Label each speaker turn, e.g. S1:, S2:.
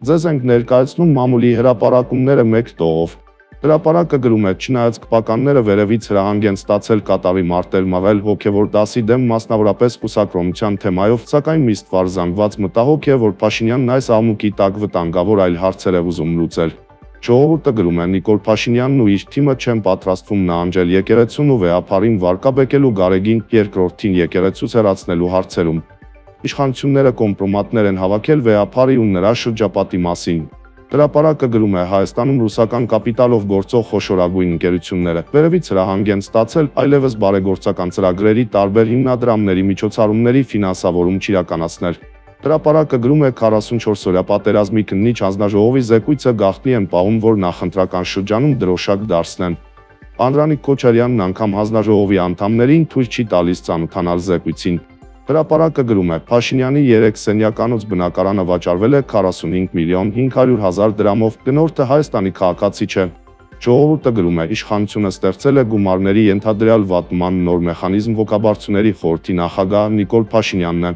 S1: Ձեզ ենք ներկայացնում մամուլի հրապարակումները մեկ տողով։ Հրապարակը գրում է. չնայած կպականները վերևից հրահանգ են ստացել կատավի մարտել մղել հոգևոր դասի դեմ մասնավորապես կուսակրոնության թեմայով, սակայն միշտ վարզանգված մտահոգ է, որ Փաշինյանն այս աղմուկի տակ վտանգավոր այլ հարցեր է ուզում լուծել։ Ժողովուրդը գրում է. Նիկոլ Փաշինյանն ու իր թիմը չեն պատրաստվում նահանջել եկեղեցուն ու վեհապարին վարկաբեկելու Գարեգին II-ին եկեղեցուց հեռացնելու հարցերում։ Իշխանությունները կոմպրոմատներ են հավաքել վեհապարի ու նրա շրջապատի մասին։ Հրապարակը գրում է. Հայաստանում ռուսական կապիտալով գործող խոշորագույն ընկերությունները վերևից հրահանգ են ստացել այլևս բարեգործական ծրագրերի տարբեր հիմնադրամների միջոցառումների ֆինանսավորում չիրականացնել։ Հրապարակը գրում է. 44-օրյա պատերազմի քննիչ հանձնաժողովի զեկույցը գաղտնի են պահում, որ նախընտրական շրջանում դրոշակ դարձնեն։ Անդրանիկ Քոչարյանն անգամ հանձնաժողովի անդամներին թույլ չի տալիս ծանոթանալ զեկույցին։ Հրապարակը գրում է. Փաշինյանի 3 սենյականոց բնակարանը վաճառվել է 45 միլիոն 500 հազար դրամով, գնորդը Հայաստանի քաղաքացի չէ։ Ժողովուրդը գրում է. իշխանությունը ստեղծել է գումարների ենթադրյալ վատման նոր մեխանիզմ հոգաբարձուների խորհրդի նախագահ Նիկոլ Փաշինյանն է։